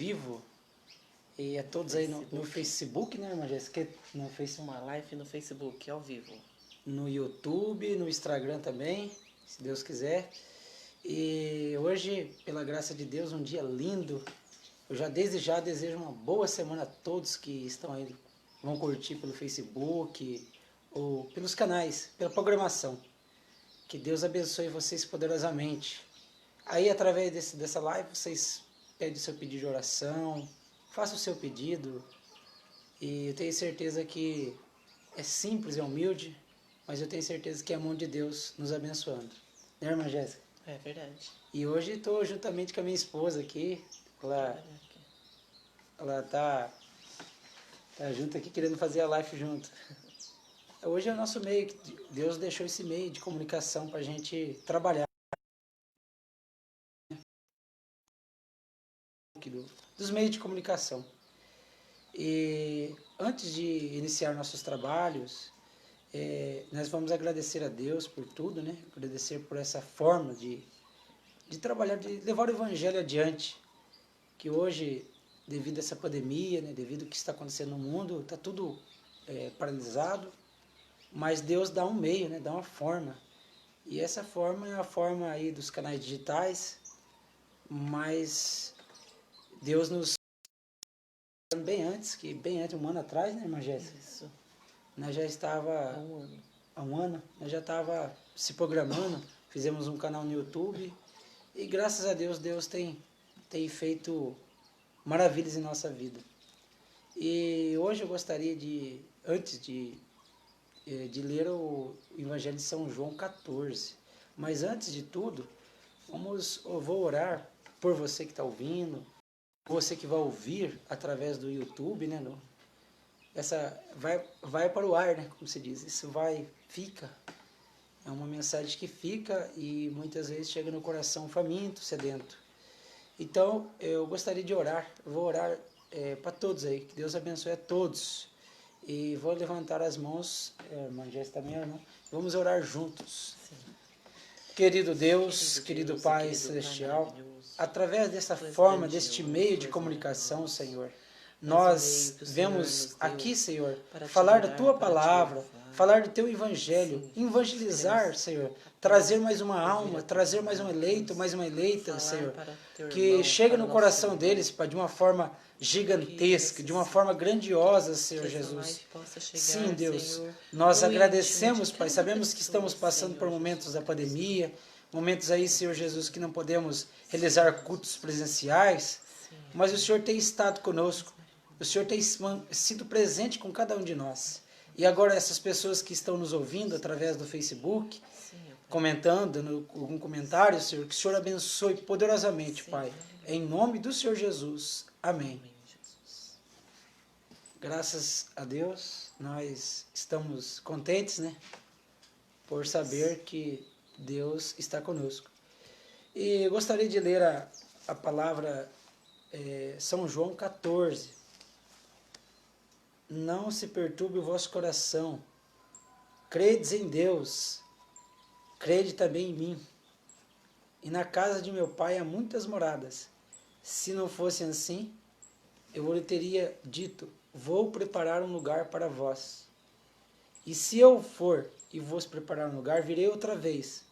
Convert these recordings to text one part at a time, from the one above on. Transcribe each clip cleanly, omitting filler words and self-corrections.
vivo. E a todos aí no Facebook, né, irmã Jéssica? No Facebook. Uma live no Facebook, ao vivo. No YouTube, no Instagram também, se Deus quiser. E hoje, pela graça de Deus, um dia lindo. Eu já desde já desejo uma boa semana a todos que estão aí, vão curtir pelo Facebook ou pelos canais, pela programação. Que Deus abençoe vocês poderosamente. Aí, através dessa live, vocês pedem o seu pedido de oração, façam o seu pedido. E eu tenho certeza que é simples, é humilde, mas eu tenho certeza que é a mão de Deus nos abençoando. Né, irmã Jéssica? É verdade. E hoje estou juntamente com a minha esposa aqui. Ela tá junto aqui querendo fazer a live junto. Hoje é o nosso meio, Deus deixou esse meio de comunicação para a gente trabalhar. Dos meios de comunicação. E antes de iniciar nossos trabalhos, nós vamos agradecer a Deus por tudo, né? Agradecer por essa forma de trabalhar, de levar o Evangelho adiante. Que hoje, devido a essa pandemia, né? Devido ao que está acontecendo no mundo, está tudo paralisado. Mas Deus dá um meio, né? Dá uma forma. E essa forma é a forma aí dos canais digitais, mas Deus nos bem antes, um ano atrás, né, irmã Jéssica? Isso. Nós já estava há um ano, nós já estava se programando, fizemos um canal no YouTube e graças a Deus, Deus tem feito maravilhas em nossa vida. E hoje eu gostaria antes de ler o Evangelho de São João 14. Mas antes de tudo, eu vou orar por você que está ouvindo, você que vai ouvir através do YouTube, né? Vai para o ar, né? Como se diz. Isso fica. É uma mensagem que fica e muitas vezes chega no coração faminto, sedento. Então, eu gostaria de orar. Eu vou orar para todos aí. Que Deus abençoe a todos. E vou levantar as mãos, irmã Jéssica também, irmão. Vamos orar juntos. Sim. Querido Deus, querido Pai Celestial, através dessa forma, deste meio de comunicação, Senhor, nós vemos aqui, Senhor, falar da Tua Palavra, falar do Teu Evangelho, evangelizar, Senhor, trazer mais uma alma, trazer mais um eleito, mais uma eleita, Senhor, que chega no coração deles, Pai, de uma forma gigantesca, de uma forma grandiosa, Senhor Jesus. Sim, Deus, nós agradecemos, Pai, sabemos que estamos passando por momentos da pandemia, momentos aí, Senhor Jesus, que não podemos realizar cultos presenciais, mas o Senhor tem estado conosco, o Senhor tem sido presente com cada um de nós. E agora essas pessoas que estão nos ouvindo através do Facebook, comentando algum comentário, Senhor, que o Senhor abençoe poderosamente, Pai, em nome do Senhor Jesus. Amém. Graças a Deus, nós estamos contentes, né? Por saber que Deus está conosco. E eu gostaria de ler a palavra São João 14. Não se perturbe o vosso coração. Credes em Deus, crede também em mim. E na casa de meu Pai há muitas moradas. Se não fosse assim, eu lhe teria dito, vou preparar um lugar para vós. E se eu for e vos preparar um lugar, virei outra vez,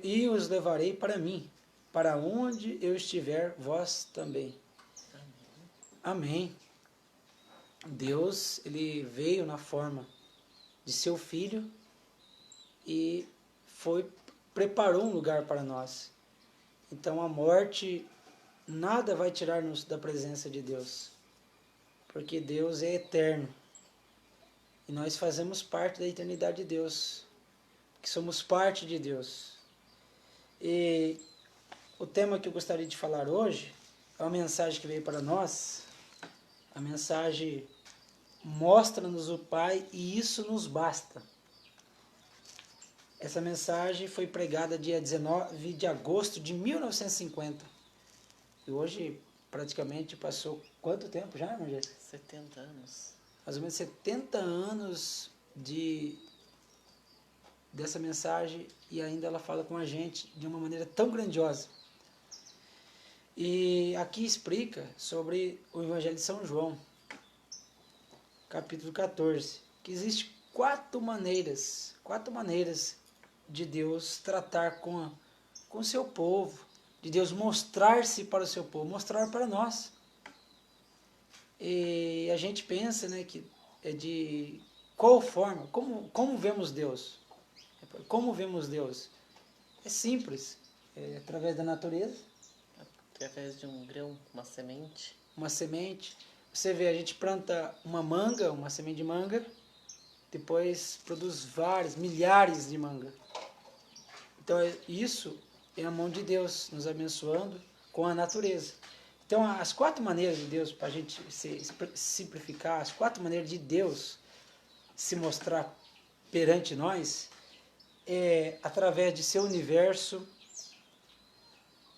e os levarei para mim, para onde eu estiver, vós também. Amém. Deus, Ele veio na forma de seu Filho e preparou um lugar para nós. Então a morte, nada vai tirar-nos da presença de Deus, porque Deus é eterno. E nós fazemos parte da eternidade de Deus, que somos parte de Deus. E o tema que eu gostaria de falar hoje é uma mensagem que veio para nós. A mensagem mostra-nos o Pai e isso nos basta. Essa mensagem foi pregada dia 19 de agosto de 1950. E hoje praticamente passou quanto tempo já, irmã Jéssica? 70 anos. Mais ou menos 70 anos dessa mensagem e ainda ela fala com a gente de uma maneira tão grandiosa. E aqui explica sobre o Evangelho de São João, capítulo 14, que existe quatro maneiras de Deus tratar com o seu povo, de Deus mostrar-se para o seu povo, mostrar para nós. E a gente pensa, né, que é de qual forma, como vemos Deus? Como vemos Deus? É simples, é através da natureza. Através de um grão, uma semente. Uma semente. Você vê, a gente planta uma manga, uma semente de manga, depois produz vários, milhares de manga. Então isso é a mão de Deus nos abençoando com a natureza. Então as quatro maneiras de Deus, para a gente simplificar, as quatro maneiras de Deus se mostrar perante nós, é através de seu universo,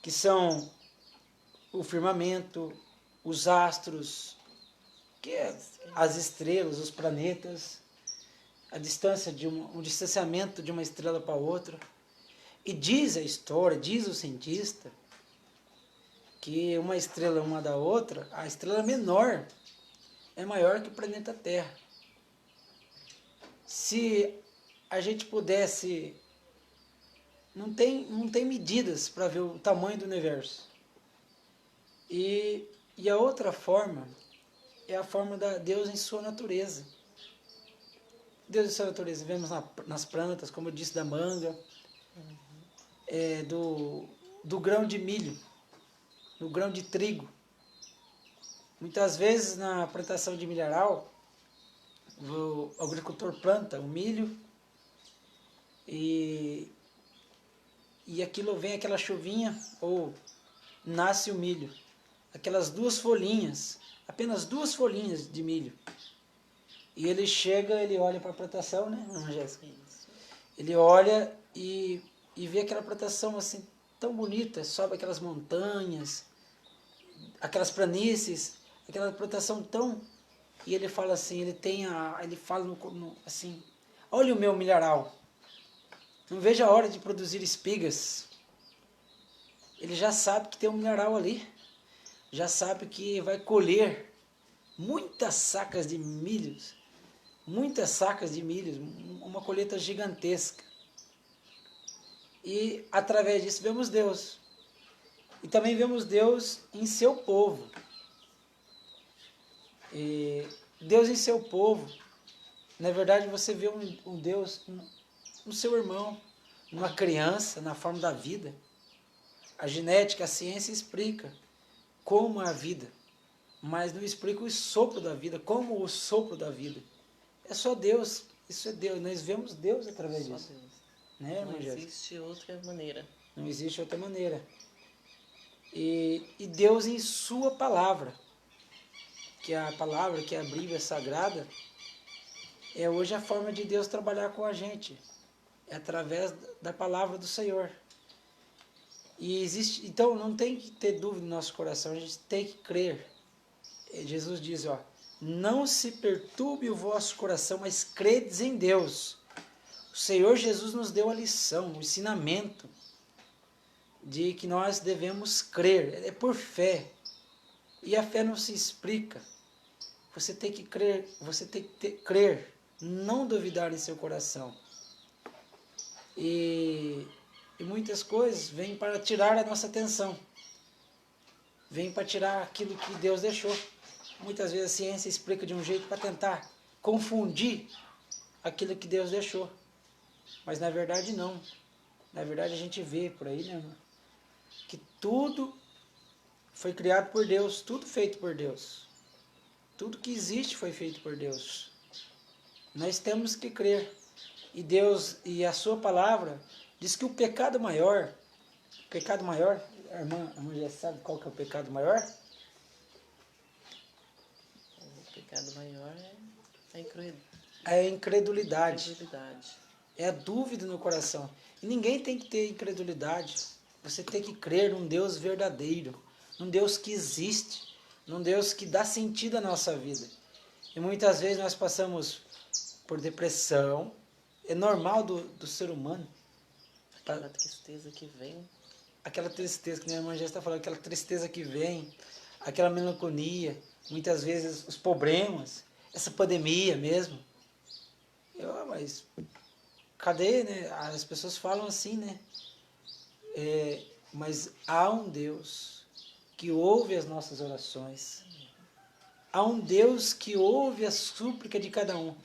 que são o firmamento, os astros, que é as estrelas, os planetas, a distância um distanciamento de uma estrela para outra. E diz a história, diz o cientista, que uma estrela uma da outra, a estrela menor é maior que o planeta Terra. Se a gente pudesse... Não tem medidas para ver o tamanho do universo. E a outra forma é a forma da Deus em sua natureza. Deus em sua natureza, vemos nas plantas, como eu disse, da manga, do grão de milho, do grão de trigo. Muitas vezes na plantação de milharal, o agricultor planta o milho e aquilo vem aquela chuvinha ou nasce o milho. Aquelas duas folhinhas, apenas duas folhinhas de milho. E ele chega, ele olha para a plantação, né, Ana Jéssica? Ele olha e vê aquela plantação assim, tão bonita, sobe aquelas montanhas, aquelas planícies, aquela plantação tão... E ele fala assim, ele fala assim, olha o meu milharal, não vejo a hora de produzir espigas. Ele já sabe que tem um milharal ali, já sabe que vai colher muitas sacas de milhos, uma colheita gigantesca. E através disso vemos Deus. E também vemos Deus em seu povo. E Deus em seu povo, na verdade você vê um Deus no seu irmão, numa criança, na forma da vida. A genética, a ciência explica como é a vida, mas não explica o sopro da vida, como o sopro da vida. É só Deus, isso é Deus, nós vemos Deus através Só disso. Deus. Né, Não existe outra maneira. Não existe outra maneira. E Deus em sua palavra, que é a palavra, que é a Bíblia Sagrada, é hoje a forma de Deus trabalhar com a gente. É através da palavra do Senhor. E existe, então não tem que ter dúvida no nosso coração, a gente tem que crer. Jesus diz, ó, não se perturbe o vosso coração, mas credes em Deus. O Senhor Jesus nos deu a lição, o ensinamento de que nós devemos crer, é por fé. E a fé não se explica. Você tem que crer, crer, não duvidar em seu coração. E muitas coisas vêm para tirar a nossa atenção. Vêm para tirar aquilo que Deus deixou. Muitas vezes a ciência explica de um jeito para tentar confundir aquilo que Deus deixou. Mas na verdade não. Na verdade a gente vê por aí, né, que tudo foi criado por Deus, tudo feito por Deus. Tudo que existe foi feito por Deus. Nós temos que crer. E Deus, e a sua palavra, diz que o pecado maior, a irmã já sabe qual que é o pecado maior? O pecado maior é a incredulidade. incredulidade. É a dúvida no coração. E ninguém tem que ter incredulidade. Você tem que crer num Deus verdadeiro, num Deus que existe, num Deus que dá sentido à nossa vida. E muitas vezes nós passamos por depressão, é normal do ser humano. Aquela tristeza que vem. aquela tristeza, que nem a irmã já está falando, aquela tristeza que vem, aquela melancolia, muitas vezes os problemas, essa pandemia mesmo. Mas cadê, né? As pessoas falam assim, né? Mas há um Deus que ouve as nossas orações. Há um Deus que ouve a súplica de cada um.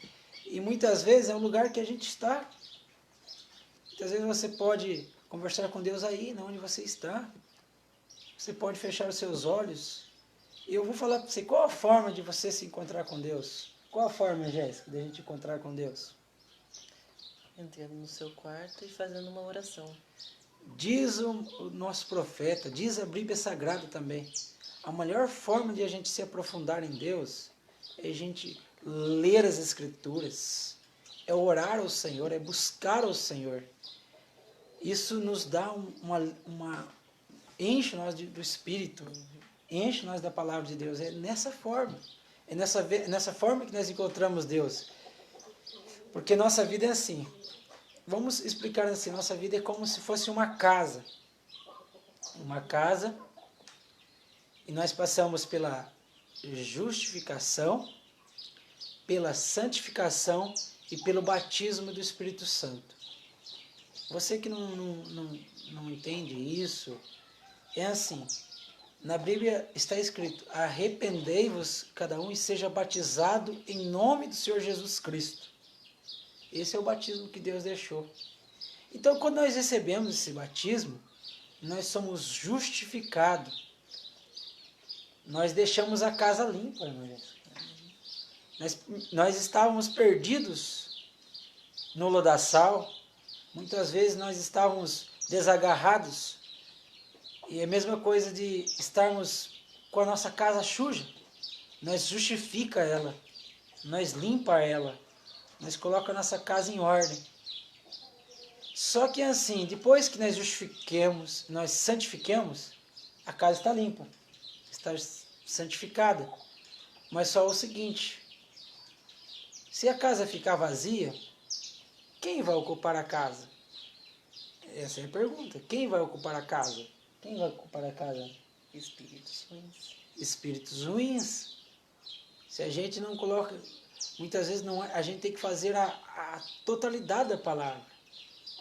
E muitas vezes é o lugar que a gente está. Muitas vezes você pode conversar com Deus aí, onde você está. Você pode fechar os seus olhos. E eu vou falar para você, qual a forma de você se encontrar com Deus? Qual a forma, Jéssica, de a gente encontrar com Deus? Entrando no seu quarto e fazendo uma oração. Diz o nosso profeta, diz a Bíblia Sagrada também, a melhor forma de a gente se aprofundar em Deus é a gente ler as Escrituras, é orar ao Senhor, é buscar ao Senhor. Isso nos dá enche nós do Espírito, enche nós da palavra de Deus. É nessa forma, é nessa forma que nós encontramos Deus. Porque nossa vida é assim. Vamos explicar assim, nossa vida é como se fosse uma casa. Uma casa, e nós passamos pela justificação, pela santificação e pelo batismo do Espírito Santo. Você que não entende isso, é assim, na Bíblia está escrito, arrependei-vos cada um e seja batizado em nome do Senhor Jesus Cristo. Esse é o batismo que Deus deixou. Então, quando nós recebemos esse batismo, nós somos justificados. Nós deixamos a casa limpa, irmão. Nós estávamos perdidos no lodaçal. Muitas vezes nós estávamos desagarrados. E é a mesma coisa de estarmos com a nossa casa suja. Nós justifica ela. Nós limpa ela. Nós colocamos a nossa casa em ordem. Só que assim, depois que nós justifiquemos, nós santifiquemos, a casa está limpa, está santificada. Mas só o seguinte, se a casa ficar vazia, quem vai ocupar a casa? Essa é a pergunta. Quem vai ocupar a casa? Quem vai ocupar a casa? Espíritos ruins. Espíritos ruins. Se a gente não coloca... Muitas vezes não, a gente tem que fazer a totalidade da palavra.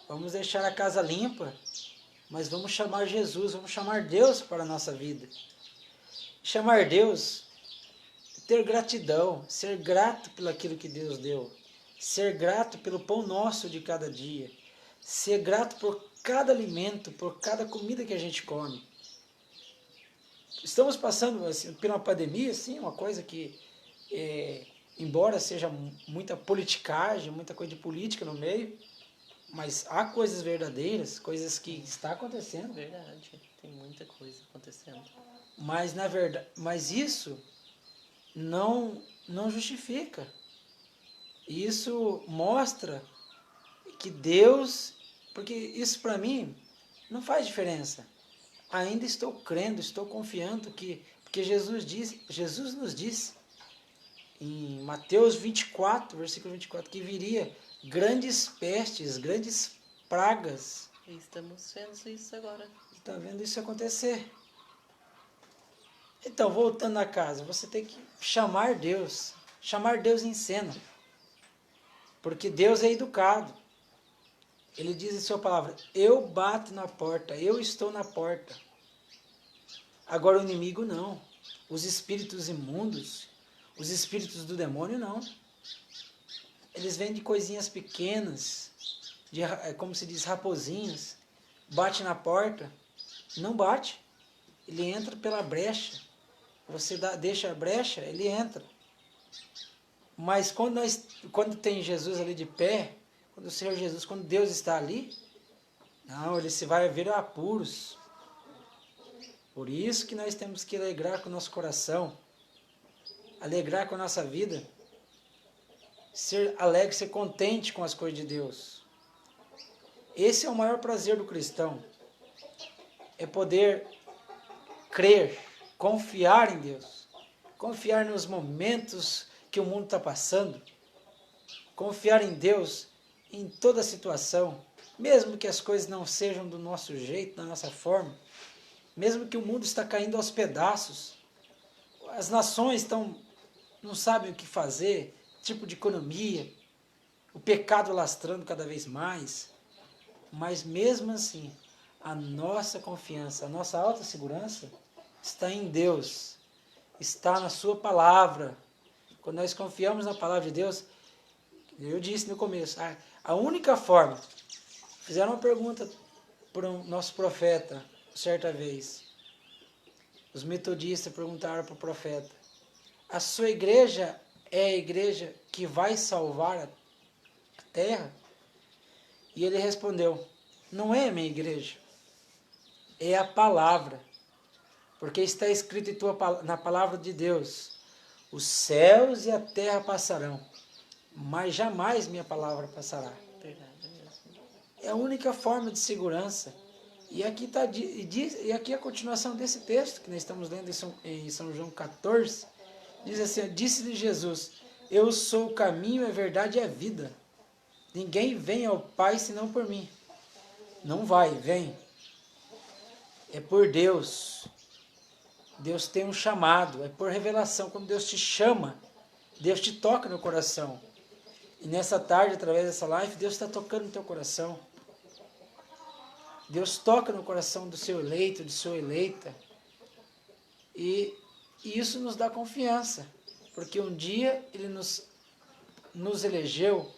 Vamos deixar a casa limpa, mas vamos chamar Jesus, vamos chamar Deus para a nossa vida. Chamar Deus, ter gratidão, ser grato pelo aquilo que Deus deu, ser grato pelo pão nosso de cada dia, ser grato por cada alimento, por cada comida que a gente come. Estamos passando assim, por uma pandemia, assim, uma coisa que... embora seja muita politicagem, muita coisa de política no meio, mas há coisas verdadeiras, coisas que está acontecendo. Verdade, tem muita coisa acontecendo. Mas na verdade, mas isso não justifica. Isso mostra que Deus, porque isso para mim não faz diferença. Ainda estou crendo, estou confiando porque Jesus nos disse em Mateus 24, versículo 24, que viria grandes pestes, grandes pragas. E estamos vendo isso agora. Está vendo isso acontecer. Então, voltando à casa, você tem que chamar Deus em cena. Porque Deus é educado. Ele diz em sua palavra, eu bato na porta, eu estou na porta. Agora o inimigo não. Os espíritos imundos, os espíritos do demônio não. Eles vêm de coisinhas pequenas, como se diz, raposinhas. Bate na porta, não bate. Ele entra pela brecha. Você deixa a brecha, ele entra. Mas quando tem Jesus ali de pé, quando o Senhor Jesus, quando Deus está ali, não, ele se vai ver a apuros. Por isso que nós temos que alegrar com o nosso coração, alegrar com a nossa vida, ser alegre, ser contente com as coisas de Deus. Esse é o maior prazer do cristão, é poder crer, confiar em Deus, confiar nos momentos que o mundo está passando, confiar em Deus em toda situação, mesmo que as coisas não sejam do nosso jeito, da nossa forma, mesmo que o mundo está caindo aos pedaços, as nações não sabem o que fazer, tipo de economia, o pecado lastrando cada vez mais, mas mesmo assim, a nossa confiança, a nossa autossegurança está em Deus, está na sua palavra. Quando nós confiamos na palavra de Deus, eu disse no começo, a única forma, fizeram uma pergunta para o nosso profeta, certa vez, os metodistas perguntaram para o profeta, a sua igreja é a igreja que vai salvar a terra? E ele respondeu, não é a minha igreja, é a palavra, porque está escrito na palavra de Deus, os céus e a terra passarão, mas jamais minha palavra passará. Verdade mesmo. É a única forma de segurança. E aqui, e aqui a continuação desse texto, que nós estamos lendo em São João 14, diz assim, disse-lhe Jesus, eu sou o caminho, a verdade e a vida. Ninguém vem ao Pai senão por mim. Não vai, vem. É por Deus. Deus tem um chamado, é por revelação. Quando Deus te chama, Deus te toca no coração. E nessa tarde, através dessa live, Deus está tocando no teu coração. Deus toca no coração do seu eleito, de sua eleita. E isso nos dá confiança. Porque um dia Ele nos elegeu,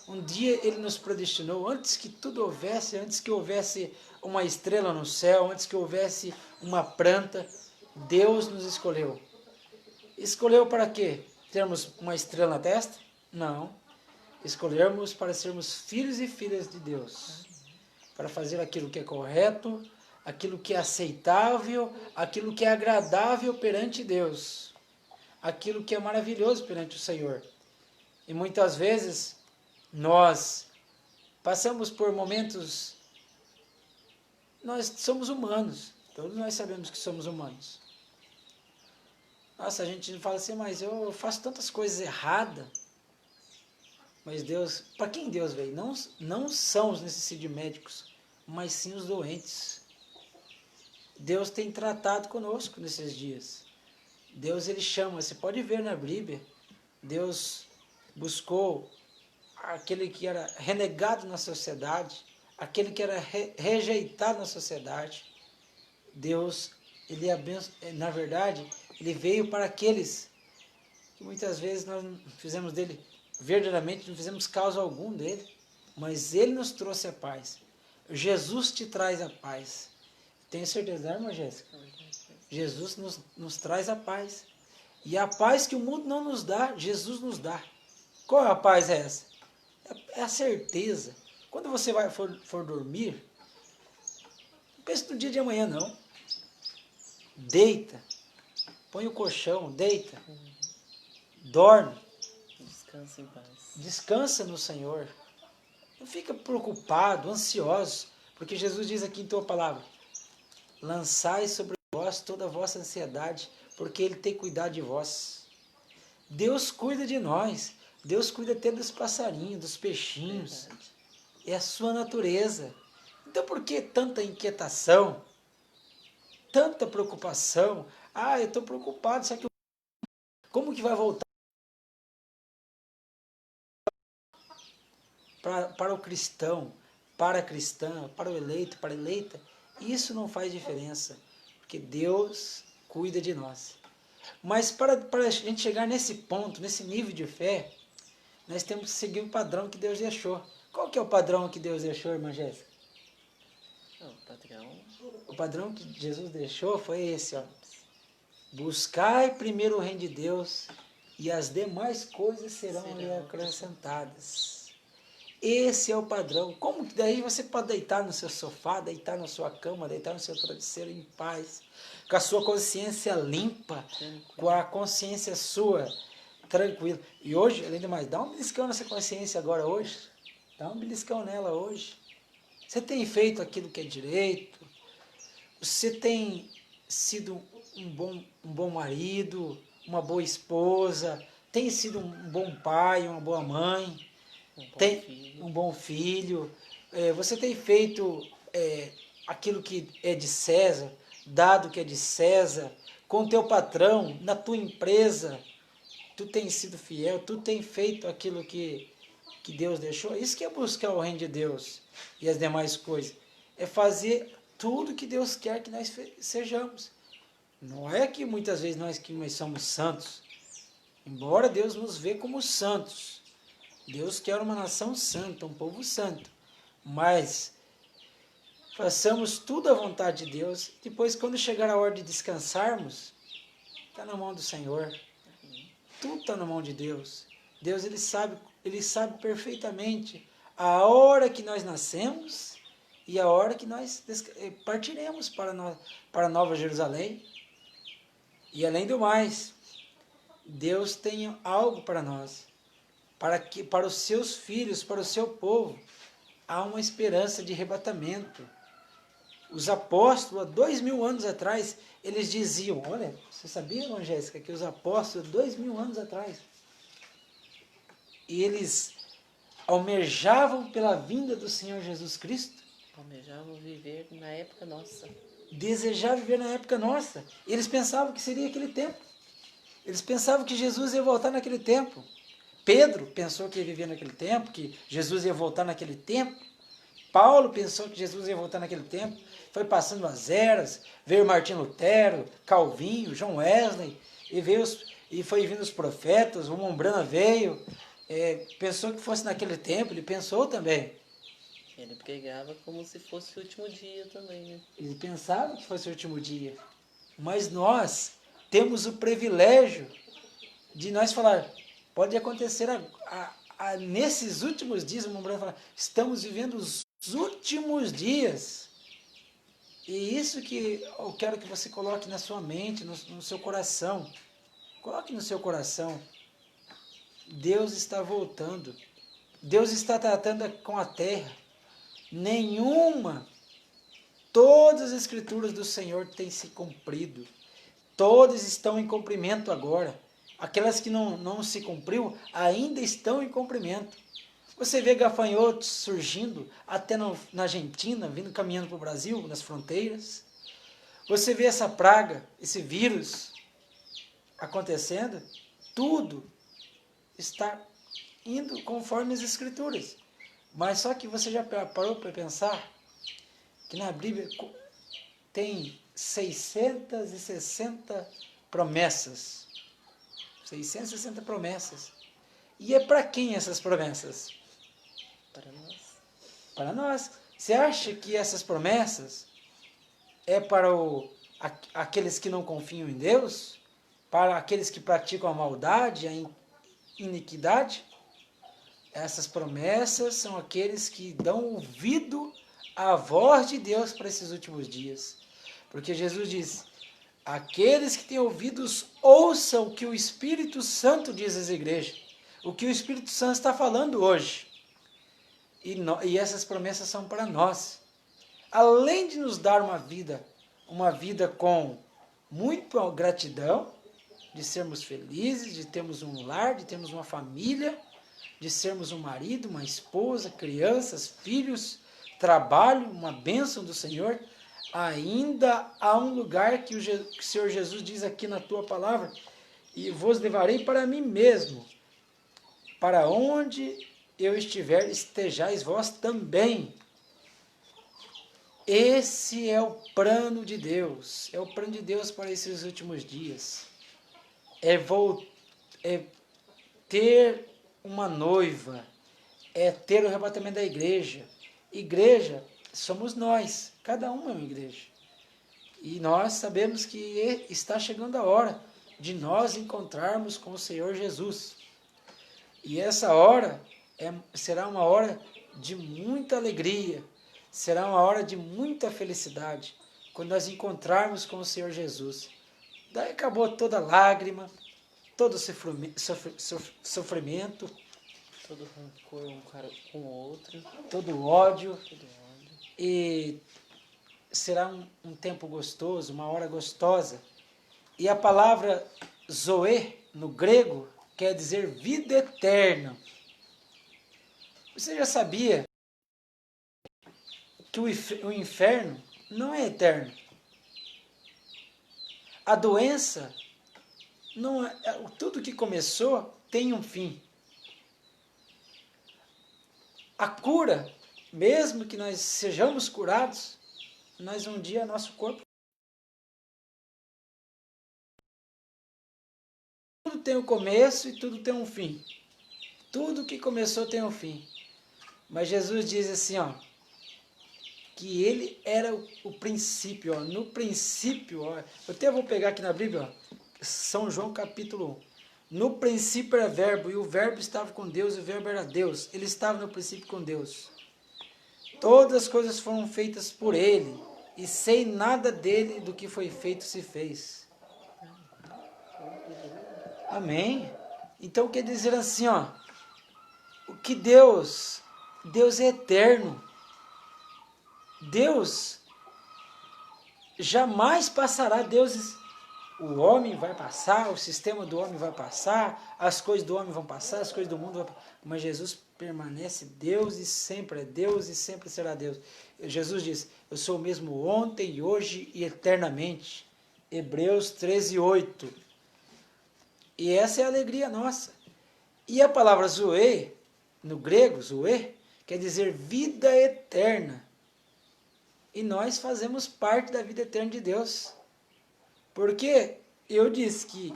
um dia Ele nos predestinou, antes que tudo houvesse, antes que houvesse uma estrela no céu, antes que houvesse uma planta, Deus nos escolheu. Escolheu para quê? Termos uma estrela na testa? Não. Escolhermos para sermos filhos e filhas de Deus. Para fazer aquilo que é correto, aquilo que é aceitável, aquilo que é agradável perante Deus. Aquilo que é maravilhoso perante o Senhor. E muitas vezes nós passamos por momentos... Nós somos humanos. Todos nós sabemos que somos humanos. Nossa, a gente fala assim, mas eu faço tantas coisas erradas. Mas Deus, para quem Deus veio? Não são os necessitados de médicos, mas sim os doentes. Deus tem tratado conosco nesses dias. Deus, Ele chama, você pode ver na Bíblia, Deus buscou aquele que era renegado na sociedade, aquele que era rejeitado na sociedade. Deus, Ele na verdade, Ele veio para aqueles que muitas vezes nós não fizemos dele, verdadeiramente não fizemos causa algum dele, mas Ele nos trouxe a paz. Jesus te traz a paz. Tenho certeza, irmã Jéssica? Jesus nos traz a paz. E a paz que o mundo não nos dá, Jesus nos dá. Qual é a paz essa? É a certeza. Quando você for dormir, não pense no dia de amanhã, não. Deita. Põe o colchão, deita. Dorme. Descansa em paz. Descansa no Senhor. Não fica preocupado, ansioso, porque Jesus diz aqui em tua palavra, lançai sobre vós toda a vossa ansiedade, porque Ele tem cuidado de vós. Deus cuida de nós. Deus cuida até dos passarinhos, dos peixinhos. Verdade. É a sua natureza. Então por que tanta inquietação? Tanta preocupação? Eu estou preocupado, será que como que vai voltar? Para o cristão, para a cristã, para o eleito, para a eleita, isso não faz diferença, porque Deus cuida de nós. Mas para a gente chegar nesse ponto, nesse nível de fé, nós temos que seguir o padrão que Deus deixou. Qual que é o padrão que Deus deixou, irmã Jéssica? O padrão que Jesus deixou foi esse, ó. Buscai primeiro o reino de Deus e as demais coisas serão lhe acrescentadas. Esse é o padrão. Como que daí você pode deitar no seu sofá, deitar na sua cama, deitar no seu travesseiro em paz, com a sua consciência limpa, com a consciência sua tranquila. E hoje, além do mais, dá um beliscão nessa consciência agora hoje. Dá um beliscão nela hoje. Você tem feito aquilo que é direito? Você tem sido um bom marido, uma boa esposa? Tem sido um bom pai, uma boa mãe? Um bom filho. Você tem feito aquilo que é de César, dado que é de César, com o teu patrão, na tua empresa, tu tem sido fiel, tu tem feito aquilo que Deus deixou. Isso que é buscar o reino de Deus e as demais coisas. É fazer tudo que Deus quer que nós sejamos. Não é que muitas vezes nós somos santos, embora Deus nos vê como santos. Deus quer uma nação santa, um povo santo. Mas façamos tudo à vontade de Deus. Depois, quando chegar a hora de descansarmos, está na mão do Senhor. Tudo está na mão de Deus. Deus ele sabe perfeitamente a hora que nós nascemos e a hora que nós partiremos para Nova Jerusalém. E além do mais, Deus tem algo para nós, para os seus filhos, para o seu povo. Há uma esperança de arrebatamento. Os apóstolos, há 2000 anos atrás, eles diziam, olha, você sabia, irmã Jéssica, que os apóstolos, 2000 anos atrás, eles almejavam pela vinda do Senhor Jesus Cristo? Almejavam viver na época nossa. Desejavam viver na época nossa. Eles pensavam que seria aquele tempo. Eles pensavam que Jesus ia voltar naquele tempo. Pedro pensou que ia viver naquele tempo, que Jesus ia voltar naquele tempo. Paulo pensou que Jesus ia voltar naquele tempo. Foi passando as eras, veio Martim Lutero, Calvinho, John Wesley, e foi vindo os profetas, o Mombrana veio, pensou que fosse naquele tempo, ele pensou também. Ele pregava como se fosse o último dia também, né? Ele pensava que fosse o último dia. Mas nós temos o privilégio de nós falar, pode acontecer nesses últimos dias, o Mombrana fala, estamos vivendo os últimos dias. E isso que eu quero que você coloque na sua mente, no seu coração. Coloque no seu coração. Deus está voltando. Deus está tratando com a terra. Todas as escrituras do Senhor têm se cumprido. Todas estão em cumprimento agora. Aquelas que não se cumpriu ainda estão em cumprimento. Você vê gafanhotos surgindo até na Argentina, vindo caminhando para o Brasil, nas fronteiras. Você vê essa praga, esse vírus acontecendo. Tudo está indo conforme as Escrituras. Mas só que você já parou para pensar que na Bíblia tem 660 promessas. 660 promessas. E é para quem essas promessas? Para nós. Para nós. Você acha que essas promessas é para aqueles que não confiam em Deus? Para aqueles que praticam a maldade, a iniquidade? Essas promessas são aqueles que dão ouvido à voz de Deus para esses últimos dias. Porque Jesus diz, aqueles que têm ouvidos, ouçam o que o Espírito Santo diz às igrejas. O que o Espírito Santo está falando hoje. E essas promessas são para nós. Além de nos dar uma vida com muita gratidão, de sermos felizes, de termos um lar, de termos uma família, de sermos um marido, uma esposa, crianças, filhos, trabalho, uma bênção do Senhor, ainda há um lugar que o Senhor Jesus diz aqui na tua palavra, e vos levarei para mim mesmo, para onde eu estiver, estejais vós também. Esse é o plano de Deus, é o plano de Deus para esses últimos dias. É ter uma noiva, é ter o arrebatamento da igreja. Igreja somos nós, cada um é uma igreja. E nós sabemos que está chegando a hora de nós encontrarmos com o Senhor Jesus. E essa hora será uma hora de muita alegria, será uma hora de muita felicidade, quando nós encontrarmos com o Senhor Jesus. Daí acabou toda lágrima, todo sofrimento, todo rancor um com o outro, todo ódio, e será um tempo gostoso, uma hora gostosa. E a palavra Zoe, no grego, quer dizer vida eterna. Você já sabia que o inferno não é eterno. A doença, não é, tudo que começou tem um fim. A cura, mesmo que nós sejamos curados, nós um dia, nosso corpo... Tudo tem um começo e tudo tem um fim. Tudo que começou tem um fim. Mas Jesus diz assim, ó, que ele era o princípio, ó, no princípio, ó, eu até vou pegar aqui na Bíblia, ó, São João capítulo 1. No princípio era verbo, e o verbo estava com Deus, e o verbo era Deus. Ele estava no princípio com Deus. Todas as coisas foram feitas por ele, e sem nada dele do que foi feito se fez. Amém? Então quer dizer assim, ó, o que Deus é eterno. Deus jamais passará. O homem vai passar, o sistema do homem vai passar, as coisas do homem vão passar, as coisas do mundo vão passar, mas Jesus permanece Deus e sempre é Deus e sempre será Deus. Jesus diz, eu sou o mesmo ontem, hoje e eternamente. Hebreus 13:8. E essa é a alegria nossa. E a palavra zoe, no grego, zoe, quer dizer vida eterna. E nós fazemos parte da vida eterna de Deus. Porque eu disse que,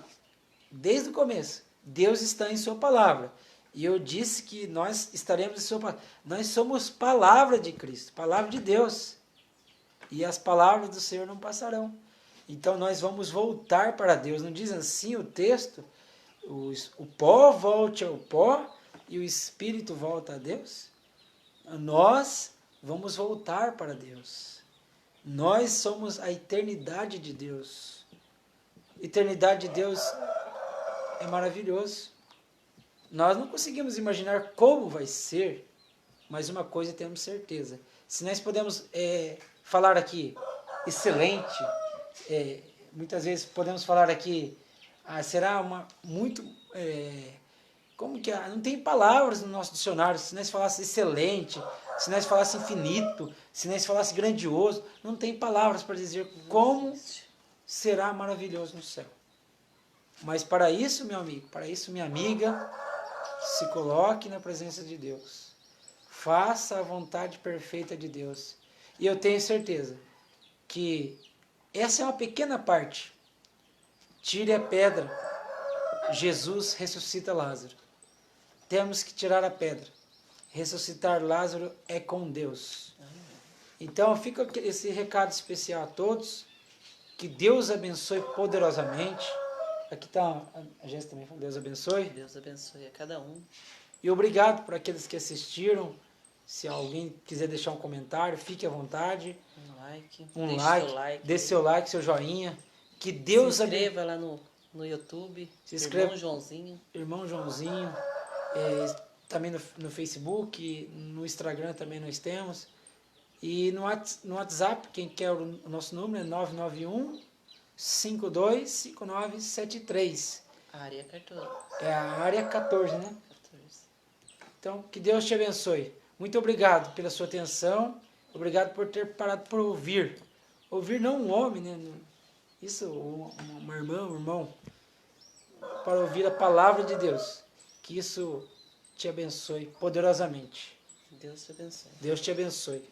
desde o começo, Deus está em sua palavra. E eu disse que nós estaremos em sua palavra. Nós somos palavra de Cristo, palavra de Deus. E as palavras do Senhor não passarão. Então nós vamos voltar para Deus. Não diz assim o texto? O pó volte ao pó e o Espírito volta a Deus? Nós vamos voltar para Deus. Nós somos a eternidade de Deus. Eternidade de Deus é maravilhoso. Nós não conseguimos imaginar como vai ser, mas uma coisa temos certeza. Se nós podemos falar aqui, excelente, muitas vezes podemos falar aqui, será muito... como que é? Não tem palavras no nosso dicionário. Se nós falasse excelente, se nós falasse infinito, se nós falasse grandioso, não tem palavras para dizer como será maravilhoso no céu. Mas para isso, meu amigo, para isso, minha amiga, se coloque na presença de Deus. Faça a vontade perfeita de Deus. E eu tenho certeza que essa é uma pequena parte. Tire a pedra. Jesus ressuscita Lázaro. Temos que tirar a pedra. Ressuscitar Lázaro é com Deus. Então fica esse recado especial a todos. Que Deus abençoe poderosamente. Aqui está a Jéssica também. Deus abençoe. Deus abençoe a cada um. E obrigado por aqueles que assistiram. Se alguém quiser deixar um comentário, fique à vontade. Um like. Dê seu like, seu joinha. Que Deus se inscreva lá no YouTube. Se inscreva. Irmão Joãozinho. Irmão Joãozinho. Também no Facebook, no Instagram também nós temos. E no WhatsApp, quem quer o nosso número é 991-525973. Área 14. É a área 14, né? 14. Então, que Deus te abençoe. Muito obrigado pela sua atenção. Obrigado por ter parado por ouvir. Ouvir não um homem, né? Isso, uma irmã, um irmão. Para ouvir a palavra de Deus. Que isso te abençoe poderosamente. Deus te abençoe. Deus te abençoe.